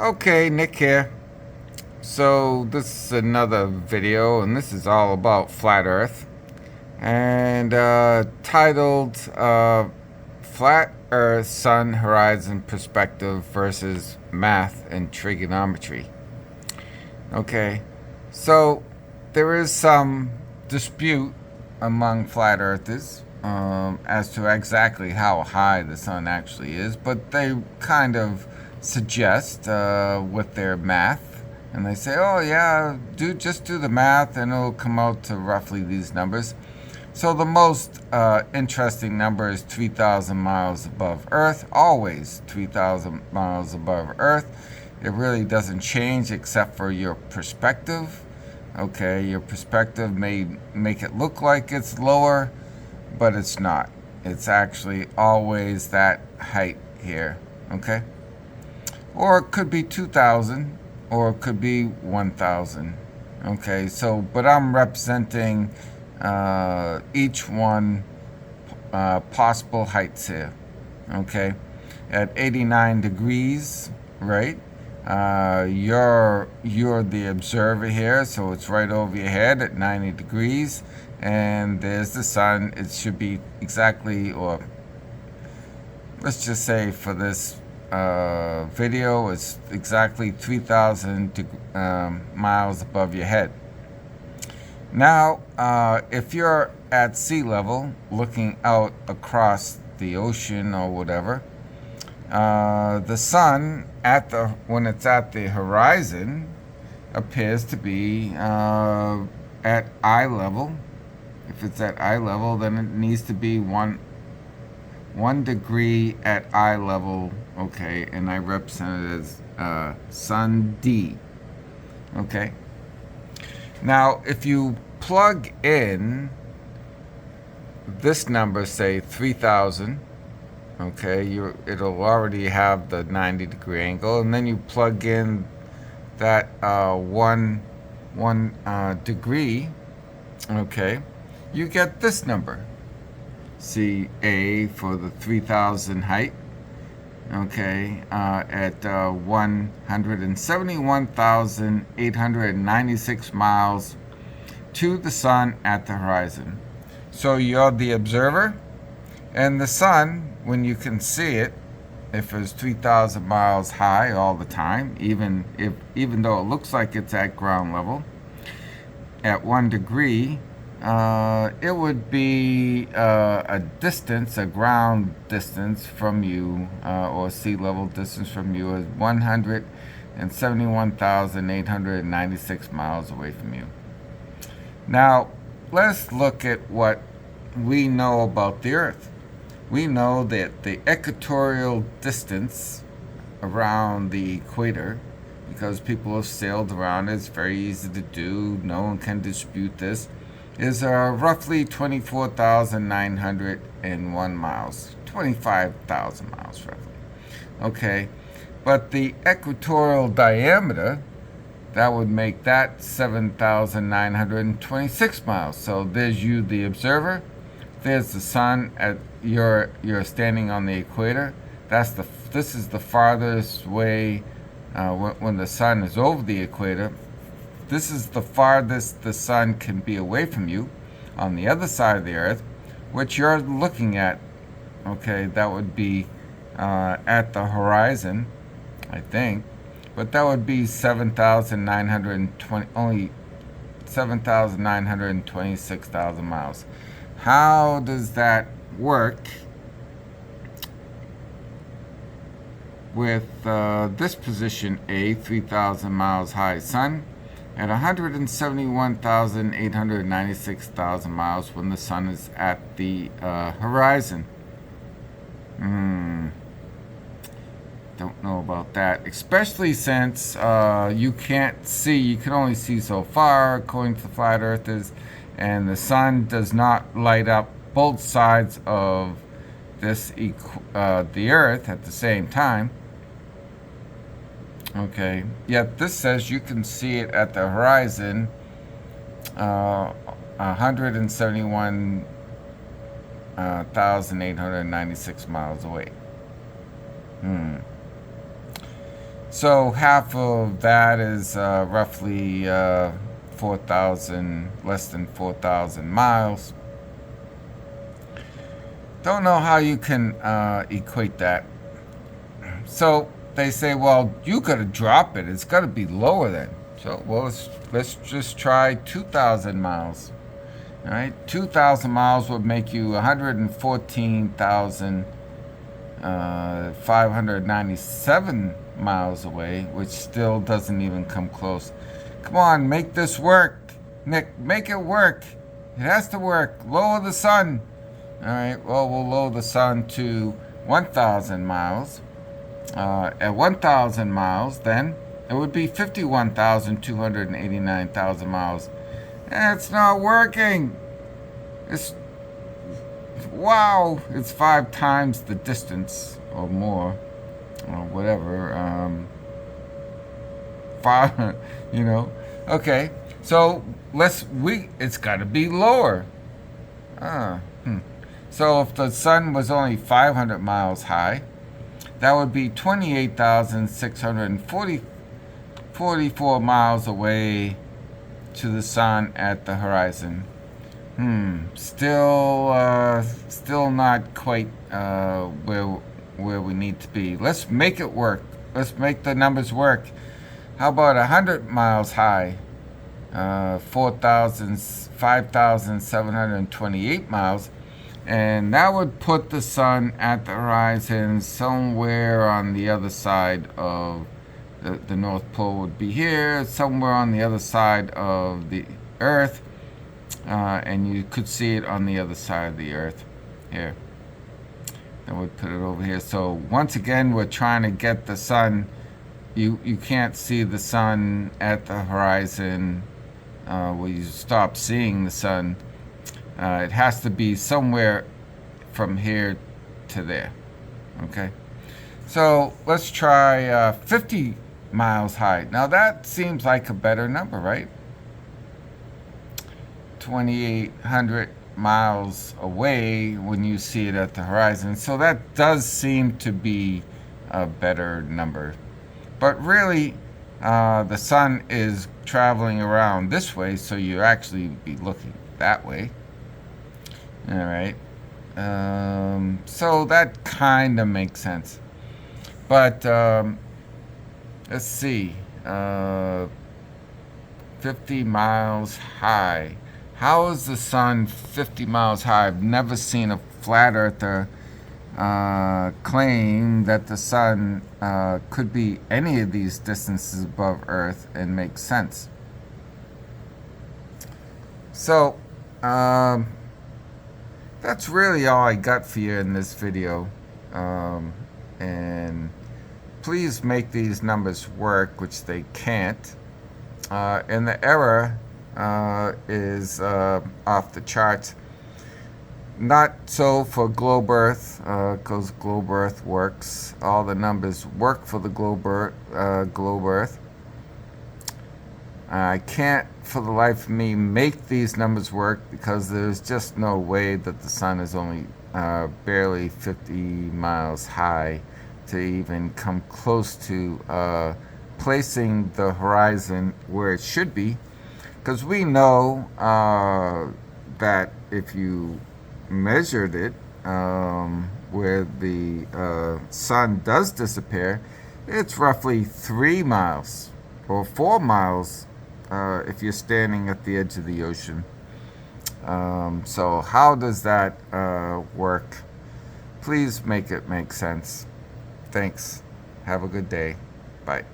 Okay, Nick here. So this is another video, and this is all about flat Earth, and titled "Flat Earth Sun Horizon Perspective versus Math and Trigonometry." Okay, so there is some dispute among flat earthers as to exactly how high the sun actually is, but they kind of suggest with their math, and they say, "Oh yeah, just do the math, and it'll come out to roughly these numbers." So the most interesting number is 3,000 miles above Earth, always 3,000 miles above Earth. It really doesn't change except for your perspective. Okay, your perspective may make it look like it's lower, but it's not. It's actually always that height here. Okay, or it could be 2,000, or it could be 1,000. Okay, so but I'm representing each one possible heights here. Okay, at 89 degrees, right? You're the observer here, so it's right over your head at 90 degrees, and there's the sun. It should be exactly, or let's just say for this video, it's exactly 3,000 miles above your head. Now, if you're at sea level, looking out across the ocean or whatever, the sun when it's at the horizon appears to be at eye level. If it's at eye level, then it needs to be one degree at eye level. Okay, and I represent it as sun D. Okay. Now, if you plug in this number, say 3,000, okay, it'll already have the 90-degree angle, and then you plug in that one degree, okay, you get this number. See A for the 3,000 height, okay, at 171,896 miles to the sun at the horizon. So you're the observer, and the sun, when you can see it, if it's 3,000 miles high all the time, even though it looks like it's at ground level, at 1 degree, it would be a ground distance from you, or sea level distance from you, is 171,896 miles away from you. Now, let's look at what we know about the Earth. We know that the equatorial distance around the equator, because people have sailed around, it's very easy to do, no one can dispute this, is roughly 24,901 miles, 25,000 miles roughly. Okay, but the equatorial diameter, that would make that 7,926 miles. So there's you, the observer. There's the sun you're standing on the equator. This is the farthest way when the sun is over the equator. This is the farthest the sun can be away from you on the other side of the Earth, which you're looking at. Okay, that would be at the horizon, I think. But that would be 7,926,000 miles. How does that work with this position A, 3,000 miles high sun, at 171,896,000 miles when the sun is at the horizon? Don't know about that, especially since you can only see so far, according to the flat earthers, and the sun does not light up both sides of the Earth at the same time. Okay, yet this says you can see it at the horizon 171,896 miles away. So half of that is roughly 4,000, less than 4,000 miles. Don't know how you can equate that. So they say, well, you got to drop it. It's got to be lower then. So, well, let's just try 2,000 miles. All right, 2,000 miles would make you 114,597 miles away, which still doesn't even come close. Come on, make this work, Nick. Make it work. It has to work. Lower the sun. All right. Well, we'll lower the sun to 1,000 miles. At 1,000 miles, then it would be 51,289,000 miles. It's not working. Wow, it's 5 times the distance or more, or whatever. 5, Okay, so it's got to be lower. So if the sun was only 500 miles high, that would be 28,644 miles away to the sun at the horizon. Still not quite where we need to be. Let's make it work. Let's make the numbers work. How about 100 miles high? 5,728 miles. And that would put the sun at the horizon somewhere on the other side of the North Pole would be here, somewhere on the other side of the Earth. And you could see it on the other side of the Earth here. Then we'd put it over here. So once again, we're trying to get the sun. You can't see the sun at the horizon where you stop seeing the sun. It has to be somewhere from here to there. Okay, so let's try 50 miles high. Now that seems like a better number, right? 2,800 miles away when you see it at the horizon. So that does seem to be a better number. But really, the sun is traveling around this way, so you actually be looking that way. All right. So that kind of makes sense. But let's see. 50 miles high. How is the sun 50 miles high? I've never seen a flat earther claim that the sun could be any of these distances above Earth and make sense. So, that's really all I got for you in this video. And please make these numbers work, which they can't. And the error is off the charts. Not so for globe Earth, because globe Earth works. All the numbers work for the globe Earth. I can't, for the life of me, make these numbers work because there's just no way that the sun is only barely 50 miles high to even come close to placing the horizon where it should be. Because we know that if you measured it where the sun does disappear, it's roughly 3 miles or 4 miles if you're standing at the edge of the ocean. So how does that work? Please make it make sense. Thanks. Have a good day. Bye.